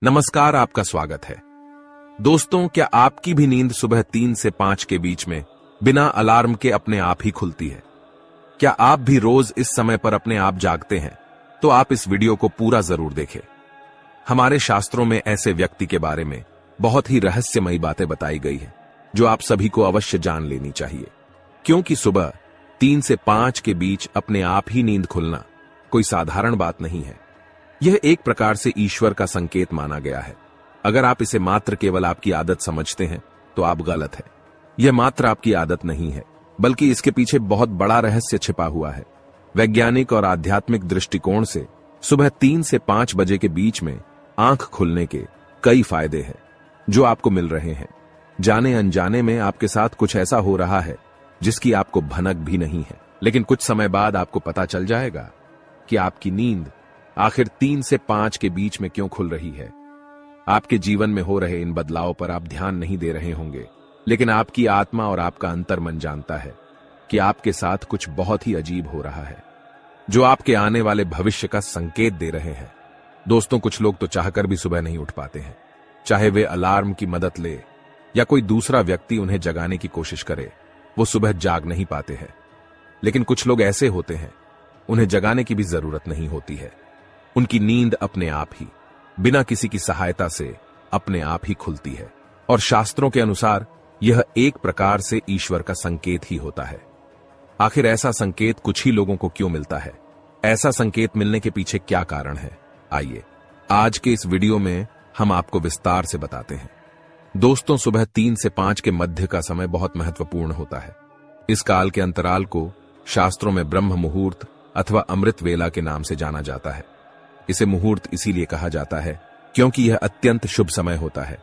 नमस्कार, आपका स्वागत है। दोस्तों, क्या आपकी भी नींद सुबह 3 से 5 के बीच में बिना अलार्म के अपने आप ही खुलती है? क्या आप भी रोज इस समय पर अपने आप जागते हैं? तो आप इस वीडियो को पूरा जरूर देखें। हमारे शास्त्रों में ऐसे व्यक्ति के बारे में बहुत ही रहस्यमयी बातें बताई गई है, जो आप सभी को अवश्य जान लेनी चाहिए। क्योंकि सुबह 3 से 5 के बीच अपने आप ही नींद खुलना कोई साधारण बात नहीं है। यह एक प्रकार से ईश्वर का संकेत माना गया है। अगर आप इसे मात्र केवल आपकी आदत समझते हैं तो आप गलत हैं। यह मात्र आपकी आदत नहीं है, बल्कि इसके पीछे बहुत बड़ा रहस्य छिपा हुआ है। वैज्ञानिक और आध्यात्मिक दृष्टिकोण से सुबह 3 से 5 बजे के बीच में आंख खुलने के कई फायदे हैं जो आपको मिल रहे हैं। जाने अनजाने में आपके साथ कुछ ऐसा हो रहा है जिसकी आपको भनक भी नहीं है, लेकिन कुछ समय बाद आपको पता चल जाएगा कि आपकी नींद आखिर 3 से 5 के बीच में क्यों खुल रही है। आपके जीवन में हो रहे इन बदलावों पर आप ध्यान नहीं दे रहे होंगे, लेकिन आपकी आत्मा और आपका अंतर्मन जानता है कि आपके साथ कुछ बहुत ही अजीब हो रहा है, जो आपके आने वाले भविष्य का संकेत दे रहे हैं। दोस्तों, कुछ लोग तो चाहकर भी सुबह नहीं उठ पाते हैं। चाहे वे अलार्म की मदद ले या कोई दूसरा व्यक्ति उन्हें जगाने की कोशिश करे, वो सुबह जाग नहीं पाते हैं। लेकिन कुछ लोग ऐसे होते हैं, उन्हें जगाने की भी जरूरत नहीं होती है। उनकी नींद अपने आप ही, बिना किसी की सहायता से अपने आप ही खुलती है। और शास्त्रों के अनुसार यह एक प्रकार से ईश्वर का संकेत ही होता है। आखिर ऐसा संकेत कुछ ही लोगों को क्यों मिलता है? ऐसा संकेत मिलने के पीछे क्या कारण है? आइए आज के इस वीडियो में हम आपको विस्तार से बताते हैं। दोस्तों, सुबह 3 से 5 के मध्य का समय बहुत महत्वपूर्ण होता है। इस काल के अंतराल को शास्त्रों में ब्रह्म मुहूर्त अथवा अमृत वेला के नाम से जाना जाता है। इसे मुहूर्त इसीलिए कहा जाता है क्योंकि यह अत्यंत शुभ समय होता है।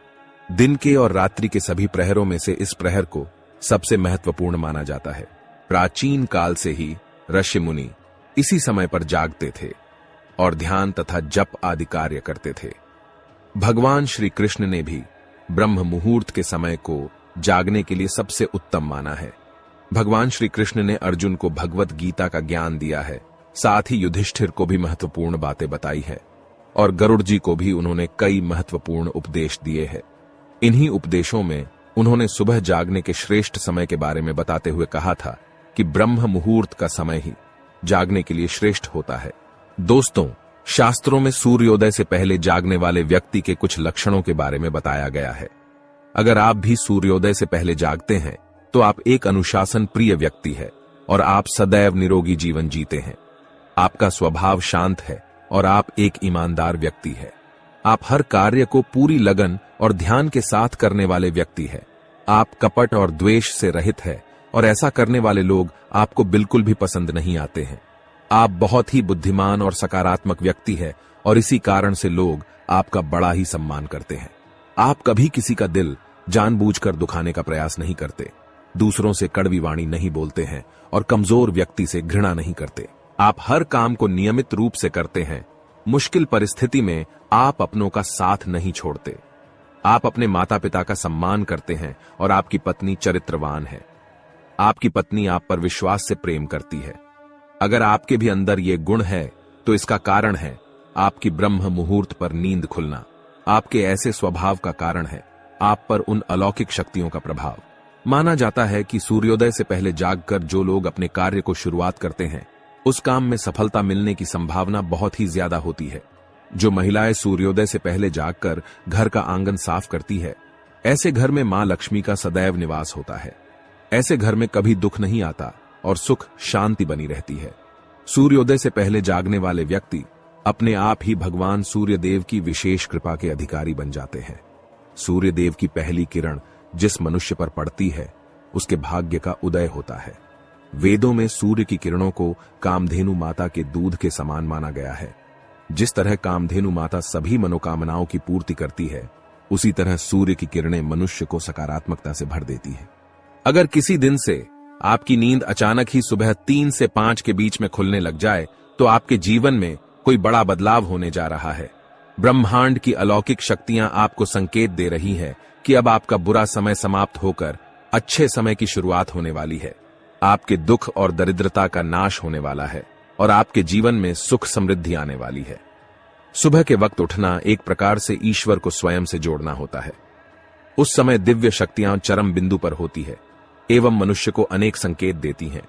दिन के और रात्रि के सभी प्रहरों में से इस प्रहर को सबसे महत्वपूर्ण माना जाता है। प्राचीन काल से ही ऋषि मुनि इसी समय पर जागते थे और ध्यान तथा जप आदि कार्य करते थे। भगवान श्री कृष्ण ने भी ब्रह्म मुहूर्त के समय को जागने के लिए सबसे उत्तम माना है। भगवान श्री कृष्ण ने अर्जुन को भगवत गीता का ज्ञान दिया है, साथ ही युधिष्ठिर को भी महत्वपूर्ण बातें बताई है और गरुड़ जी को भी उन्होंने कई महत्वपूर्ण उपदेश दिए हैं। इन्हीं उपदेशों में उन्होंने सुबह जागने के श्रेष्ठ समय के बारे में बताते हुए कहा था कि ब्रह्म मुहूर्त का समय ही जागने के लिए श्रेष्ठ होता है। दोस्तों, शास्त्रों में सूर्योदय से पहले जागने वाले व्यक्ति के कुछ लक्षणों के बारे में बताया गया है। अगर आप भी सूर्योदय से पहले जागते हैं तो आप एक अनुशासन प्रिय व्यक्ति है और आप सदैव निरोगी जीवन जीते हैं। आपका स्वभाव शांत है और आप एक ईमानदार व्यक्ति है। आप हर कार्य को पूरी लगन और ध्यान के साथ करने वाले व्यक्ति है। आप कपट और द्वेष से रहित है और ऐसा करने वाले लोग आपको बिल्कुल भी पसंद नहीं आते हैं। आप बहुत ही बुद्धिमान और सकारात्मक व्यक्ति है और इसी कारण से लोग आपका बड़ा ही सम्मान करते हैं। आप कभी किसी का दिल जानबूझकर दुखाने का प्रयास नहीं करते, दूसरों से कड़वी वाणी नहीं बोलते हैं और कमजोर व्यक्ति से घृणा नहीं करते। आप हर काम को नियमित रूप से करते हैं। मुश्किल परिस्थिति में आप अपनों का साथ नहीं छोड़ते। आप अपने माता पिता का सम्मान करते हैं और आपकी पत्नी चरित्रवान है। आपकी पत्नी आप पर विश्वास से प्रेम करती है। अगर आपके भी अंदर ये गुण है तो इसका कारण है आपकी ब्रह्म मुहूर्त पर नींद खुलना। आपके ऐसे स्वभाव का कारण है आप पर उन अलौकिक शक्तियों का प्रभाव। माना जाता है कि सूर्योदय से पहले जागकर जो लोग अपने कार्य को शुरुआत करते हैं, उस काम में सफलता मिलने की संभावना बहुत ही ज्यादा होती है। जो महिलाएं सूर्योदय से पहले जागकर घर का आंगन साफ करती है, ऐसे घर में मां लक्ष्मी का सदैव निवास होता है। ऐसे घर में कभी दुख नहीं आता और सुख शांति बनी रहती है। सूर्योदय से पहले जागने वाले व्यक्ति अपने आप ही भगवान सूर्यदेव की विशेष कृपा के अधिकारी बन जाते हैं। सूर्यदेव की पहली किरण जिस मनुष्य पर पड़ती है, उसके भाग्य का उदय होता है। वेदों में सूर्य की किरणों को कामधेनु माता के दूध के समान माना गया है। जिस तरह कामधेनु माता सभी मनोकामनाओं की पूर्ति करती है, उसी तरह सूर्य की किरणें मनुष्य को सकारात्मकता से भर देती है। अगर किसी दिन से आपकी नींद अचानक ही सुबह 3 से 5 के बीच में खुलने लग जाए तो आपके जीवन में कोई बड़ा बदलाव होने जा रहा है। ब्रह्मांड की अलौकिक शक्तियां आपको संकेत दे रही है कि अब आपका बुरा समय समाप्त होकर अच्छे समय की शुरुआत होने वाली है। आपके दुख और दरिद्रता का नाश होने वाला है और आपके जीवन में सुख समृद्धि आने वाली है। सुबह के वक्त उठना एक प्रकार से ईश्वर को स्वयं से जोड़ना होता है। उस समय दिव्य शक्तियां चरम बिंदु पर होती है एवं मनुष्य को अनेक संकेत देती हैं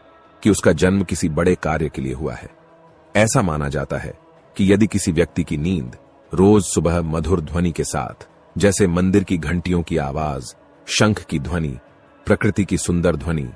कि उसका जन्म किसी बड़े कार्य के लिए हुआ है। ऐसा माना जाता है कि यदि किसी व्यक्ति की नींद रोज सुबह मधुर ध्वनि के साथ, जैसे मंदिर की घंटियों की आवाज, शंख की ध्वनि, प्रकृति की सुंदर ध्वनि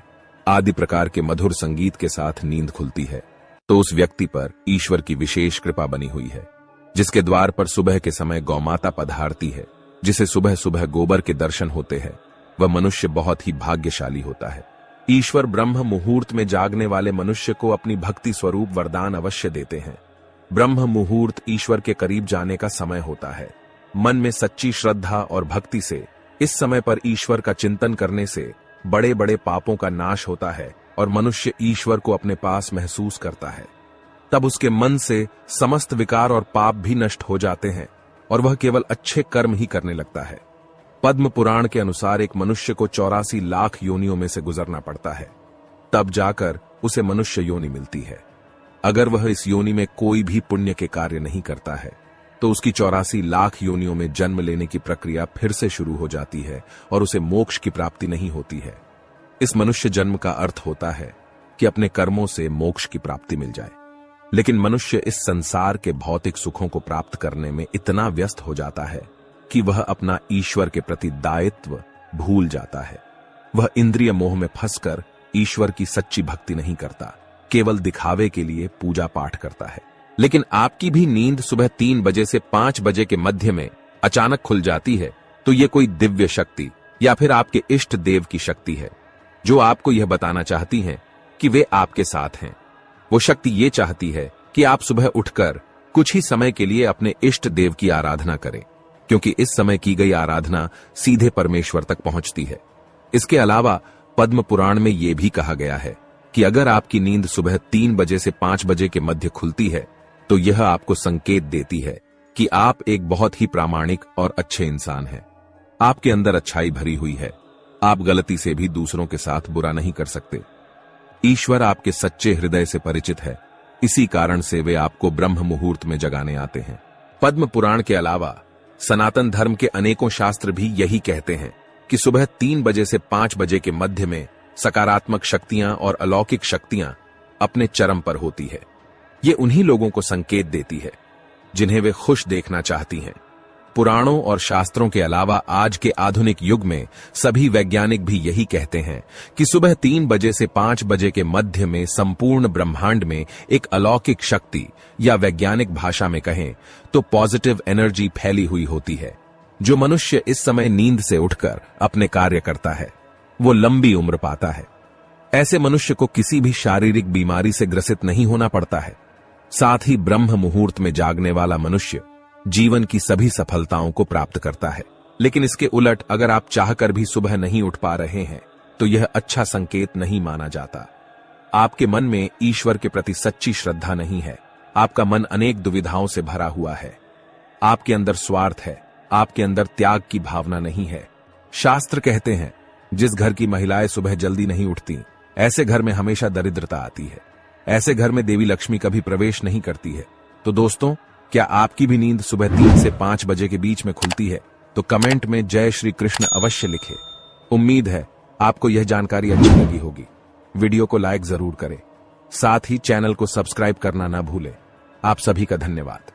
आदि प्रकार के मधुर संगीत के साथ नींद खुलती है, तो उस व्यक्ति पर ईश्वर की विशेष कृपा बनी हुई है, जिसके द्वार पर सुबह के समय गौमाता पधारती है, जिसे सुबह सुबह गोबर के दर्शन होते हैं। वह मनुष्य बहुत ही भाग्यशाली होता है। ईश्वर ब्रह्म मुहूर्त में जागने वाले मनुष्य को अपनी भक्ति स्वरूप वरदान अवश्य देते हैं। ब्रह्म मुहूर्त ईश्वर के करीब जाने का समय होता है। मन में सच्ची श्रद्धा और भक्ति से इस समय पर ईश्वर का चिंतन करने से बड़े बड़े पापों का नाश होता है और मनुष्य ईश्वर को अपने पास महसूस करता है। तब उसके मन से समस्त विकार और पाप भी नष्ट हो जाते हैं और वह केवल अच्छे कर्म ही करने लगता है। पद्म पुराण के अनुसार एक मनुष्य को 84 लाख योनियों में से गुजरना पड़ता है, तब जाकर उसे मनुष्य योनि मिलती है। अगर वह इस योनि में कोई भी पुण्य के कार्य नहीं करता है तो उसकी 84 लाख योनियों में जन्म लेने की प्रक्रिया फिर से शुरू हो जाती है और उसे मोक्ष की प्राप्ति नहीं होती है। इस मनुष्य जन्म का अर्थ होता है कि अपने कर्मों से मोक्ष की प्राप्ति मिल जाए, लेकिन मनुष्य इस संसार के भौतिक सुखों को प्राप्त करने में इतना व्यस्त हो जाता है कि वह अपना ईश्वर के प्रति दायित्व भूल जाता है। वह इंद्रिय मोह में फंसकर ईश्वर की सच्ची भक्ति नहीं करता, केवल दिखावे के लिए पूजा पाठ करता है। लेकिन आपकी भी नींद सुबह 3 बजे से 5 बजे के मध्य में अचानक खुल जाती है, तो यह कोई दिव्य शक्ति या फिर आपके इष्ट देव की शक्ति है, जो आपको यह बताना चाहती हैं कि वे आपके साथ हैं। वो शक्ति ये चाहती है कि आप सुबह उठकर कुछ ही समय के लिए अपने इष्ट देव की आराधना करें, क्योंकि इस समय की गई आराधना सीधे परमेश्वर तक पहुंचती है। इसके अलावा पद्म पुराण में यह भी कहा गया है कि अगर आपकी नींद सुबह 3 बजे से 5 बजे के मध्य खुलती है तो यह आपको संकेत देती है कि आप एक बहुत ही प्रामाणिक और अच्छे इंसान हैं। आपके अंदर अच्छाई भरी हुई है। आप गलती से भी दूसरों के साथ बुरा नहीं कर सकते। ईश्वर आपके सच्चे हृदय से परिचित है, इसी कारण से वे आपको ब्रह्म मुहूर्त में जगाने आते हैं। पद्म पुराण के अलावा सनातन धर्म के अनेकों शास्त्र भी यही कहते हैं कि सुबह 3 बजे से 5 बजे के मध्य में सकारात्मक शक्तियां और अलौकिक शक्तियां अपने चरम पर होती है। ये उन्हीं लोगों को संकेत देती है जिन्हें वे खुश देखना चाहती हैं। पुराणों और शास्त्रों के अलावा आज के आधुनिक युग में सभी वैज्ञानिक भी यही कहते हैं कि सुबह 3 बजे से 5 बजे के मध्य में संपूर्ण ब्रह्मांड में एक अलौकिक शक्ति, या वैज्ञानिक भाषा में कहें तो पॉजिटिव एनर्जी फैली हुई होती है। जो मनुष्य इस समय नींद से उठकर अपने कार्य करता है वो लंबी उम्र पाता है। ऐसे मनुष्य को किसी भी शारीरिक बीमारी से ग्रसित नहीं होना पड़ता है। साथ ही ब्रह्म मुहूर्त में जागने वाला मनुष्य जीवन की सभी सफलताओं को प्राप्त करता है। लेकिन इसके उलट अगर आप चाहकर भी सुबह नहीं उठ पा रहे हैं तो यह अच्छा संकेत नहीं माना जाता। आपके मन में ईश्वर के प्रति सच्ची श्रद्धा नहीं है। आपका मन अनेक दुविधाओं से भरा हुआ है। आपके अंदर स्वार्थ है, आपके अंदर त्याग की भावना नहीं है। शास्त्र कहते हैं जिस घर की महिलाएं सुबह जल्दी नहीं उठती, ऐसे घर में हमेशा दरिद्रता आती है। ऐसे घर में देवी लक्ष्मी कभी प्रवेश नहीं करती है। तो दोस्तों, क्या आपकी भी नींद सुबह 3 से 5 बजे के बीच में खुलती है? तो कमेंट में जय श्री कृष्ण अवश्य लिखें। उम्मीद है आपको यह जानकारी अच्छी लगी होगी। वीडियो को लाइक जरूर करें, साथ ही चैनल को सब्सक्राइब करना ना भूलें। आप सभी का धन्यवाद।